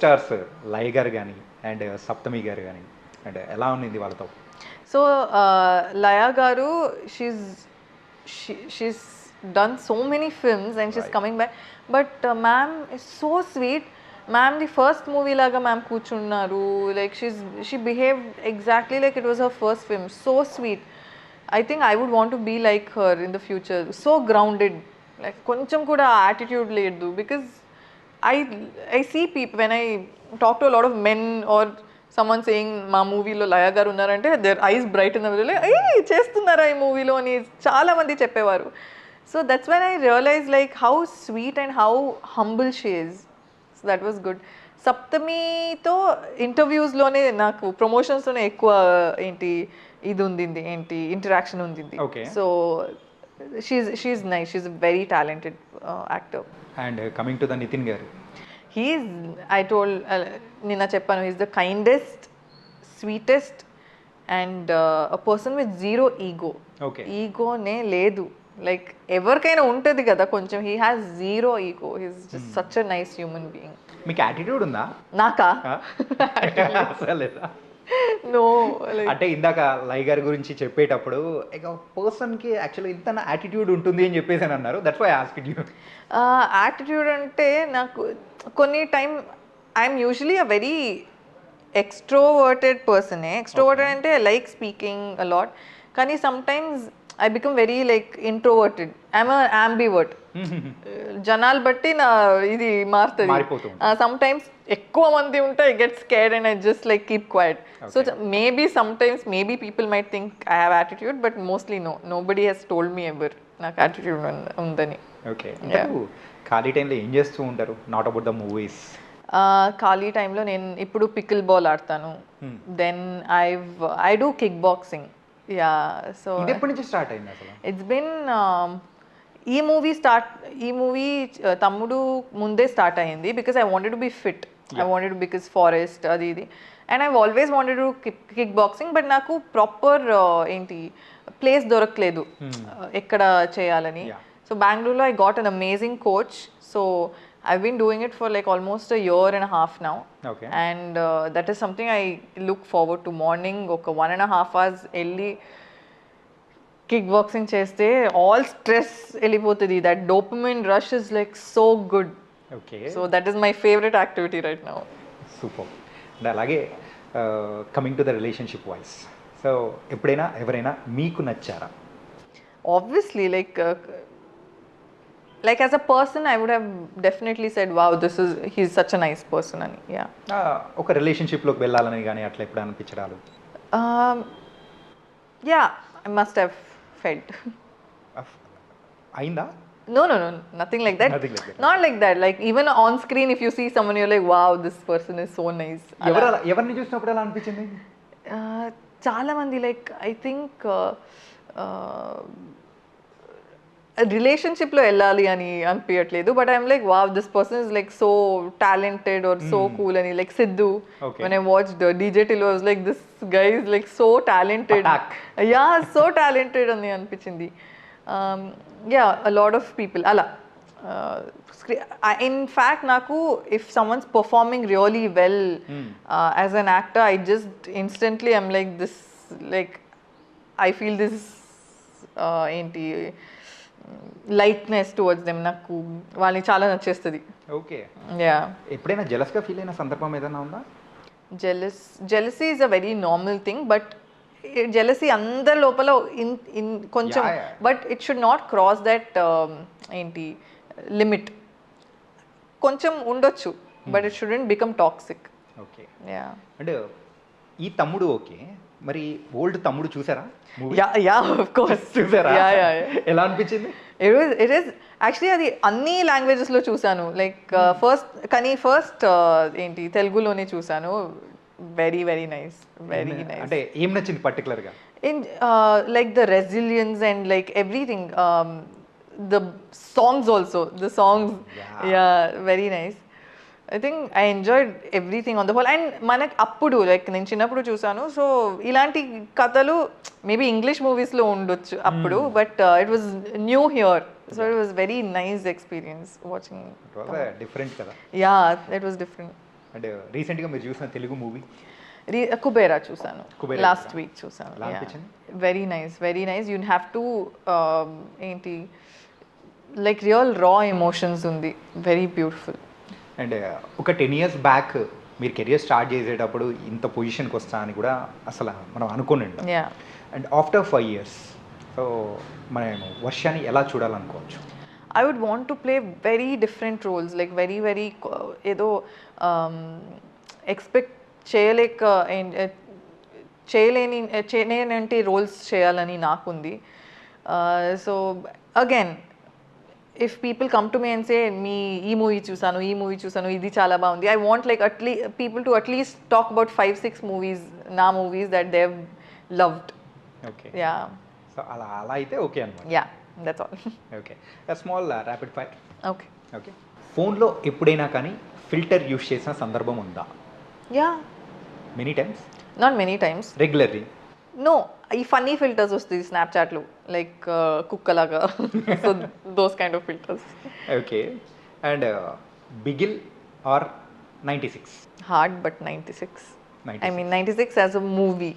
Stars లయ గారు కానీ and సప్తమి గారు కానీ అండ్ ఎలా ఉన్నింది వాళ్ళతో? So Laya garu, she's done so many films and she's Right. coming back, but ma'am is so sweet. Ma'am the first movie laga ma'am కూర్చున్నారు, like she behaved exactly like it was her first film. So sweet. I think I would want to be like her in the future. So grounded, like కొంచెం కూడా attitude లేదు, because I see people when I talk to a lot of men or someone saying మా మూవీలో లయ గారు ఉన్నారంటే their eyes bright in the like a చేస్తున్నారా ఈ మూవీలో అని చాలా మంది చెప్పేవారు. So that's when I realise like how sweet and how humble she is. So that was good. సప్తమితో ఇంటర్వ్యూస్లోనే నాకు ప్రమోషన్స్లోనే ఎక్కువ ఏంటి ఇది ఉంది, ఏంటి ఇంటరాక్షన్ ఉంది. So she's nice, she's a very talented actor. And coming to the Nithin గారు, I told నిన్న చెప్పాను, he's the kindest, sweetest and a person with zero ego. ఈగోనే లేదు, లైక్ ఎవరికైనా ఉంటుంది కదా కొంచెం. he has zero ego. he's just such a nice human being. మీకు attitude ఉందా? నాకా? నో. అంటే ఇందాక లయ గారి గురించి చెప్పేటప్పుడు ఇక పర్సన్కి యాక్చువల్గా ఇంత యాటిట్యూడ్ ఉంటుంది అని చెప్పేసి అని అన్నారు. That's why I asked you. Attitude అంటే నాకు కొన్ని time I'm usually a very extroverted పర్సనే. ఎక్స్ట్రోవర్టెడ్ అంటే లైక్ స్పీకింగ్ అలాట్, కానీ sometimes I become very like introverted. I'm ambivert. జనాలు బట్టి నా ఇది మారుతుంది. సమ్టైమ్స్ ఎక్కువ మంది ఉంటే I get scared and I just like keep quiet. So maybe sometimes maybe people might think I have attitude, but mostly nobody has told me ever నాకు attitude ఉందని. ఓకే, ఖాళీ టైంలో ఏం చేస్తూ ఉంటారు? Not about the movies. ఖాళీ టైంలో నేను ఇప్పుడు పికిల్ బాల్ ఆడతాను. Then I do kick boxing. Yeah. So ఇది ఎప్పటి నుంచి స్టార్ట్ అయింది అసలు? ఇట్స్ బిన్ ఈ మూవీ తమ్ముడు ముందే స్టార్ట్ అయింది, because I wanted to be fit. I wanted to, because forest అది ఇది, and I always wanted to kick boxing. But నాకు ప్రాపర్ ఏంటి ప్లేస్ దొరకలేదు ఎక్కడ చేయాలని. సో బెంగళూరులో I got an amazing coach. So I've been doing it for like almost a year and a half now. Okay. And that is something I look forward to. Morning oka 1.5 hours elli kickboxing cheste all stress elipotadi. That dopamine rush is like so good. Okay. So that is my favorite activity right now. Super. And alage coming to the relationship wise, so eppudaina evaraina meeku nachara? Obviously, like as a person I would have definitely said wow, he's such a nice person ani. Yeah. Oka relationship loki vellalani gaani atla eppudu anpichadalu? Yeah, I must have felt. Ainda? No, nothing like that. Nothing like that. Not like that. Like even on screen if you see someone you're like wow, this person is so nice. ఎవర్ని చూసినప్పుడు ఎలా అనిపించింది? చాలా మంది, like I think రిలేషన్షిప్లో వెళ్ళాలి అని అనిపించట్లేదు, but I'm like wow, this person is like so talented or so cool అని. Like Siddhu, when I watched DJ Tillo, I was like this guy is like so talented. Yeah, so talented అని అనిపించింది. Yeah, a lot of people అలా. In fact నాకు if someone's performing really well as an actor, I just instantly I'm like this, like I feel this ఏంటి lightness towards them. నాకు వాళ్ళని చాలా నచ్చేస్తుంది. Okay. Yeah. ఎప్పుడైనా జెలస్గా feel అయిన సందర్భం ఏదైనా ఉందా? Jealousy is a very normal thing, but jealousy అందరి లోపల కొంచెం, but it should not cross that ఏంటి లిమిట్. కొంచెం ఉండొచ్చు, but it shouldn't become toxic. Okay. Yeah. అంటే ఈ తమ్ముడు ఓకే, మరి ఓల్డ్ తమ్ముడు చూసారా? యా ఆఫ్ కోర్స్ చూసారా? యా. ఎలా అనిపించింది? ఇట్ ఈస్ యాక్చువల్లీ అది అన్ని లాంగ్వేజెస్లో చూసాను. లైక్ ఫస్ట్ ఏంటి తెలుగులోనే చూసాను. Very very nice, very nice. అంటే ఏం నచ్చింది పర్టికులర్గా? In like the resilience and like everything, the songs also, the songs, yeah, very nice. I think I enjoyed everything on the whole. And మనకి అప్పుడు like నేను చిన్నప్పుడు చూసాను, సో ఇలాంటి కథలు మేబీ ఇంగ్లీష్ మూవీస్లో ఉండొచ్చు అప్పుడు, but it was new here. So it was very nice experience watching. Different కదా? Yeah, it was different. And రీసెంట్గా మీరు చూసిన తెలుగు మూవీ కుబేరా చూసాను, కుబేరా లాస్ట్ చూసారా? వీక్ చూసాను. ఎలా అనిపించింది? Very nice. You have to ఏంటి లైక్ రియల్ రా ఎమోషన్స్ ఉంది, వెరీ బ్యూటిఫుల్. అండ్ ఒక 10 years బ్యాక్ మీరు కెరియర్ స్టార్ట్ చేసేటప్పుడు ఇంత పొజిషన్కి వస్తా అని కూడా అసలు మనం అనుకోనండి. Yeah, and after 5 years so మనం వర్షాన్ని ఎలా చూడాలనుకోవచ్చు? I would want to play very different roles, like very ఏదో ఎక్స్పెక్ట్ చేయలేక చేయలేనంటి రోల్స్ చేయాలని నాకుంది. So again if people come to me and say మీ ఈ మూవీ చూసాను ఇది చాలా బాగుంది, I want like people to at least talk about 5-6 movies, నా movies that they have loved. Okay, yeah so అలా అయితే ఓకే అనమాట. Yeah, that's all. Okay, small rapid fire. Okay. Okay, ఫోన్లో ఎప్పుడైనా కానీ ఫిల్టర్ యూస్ చేసిన సందర్భం ఉందా? Yeah, many times? Not many times. Regularly? No, ఈ ఫన్నీ ఫిల్టర్స్ వస్తాయి స్నాప్చాట్లో, లైక్ కుక్కలాగా. So those kind of filters. Okay, and Bigil or 96? Hard but 96. I mean 96 as a movie.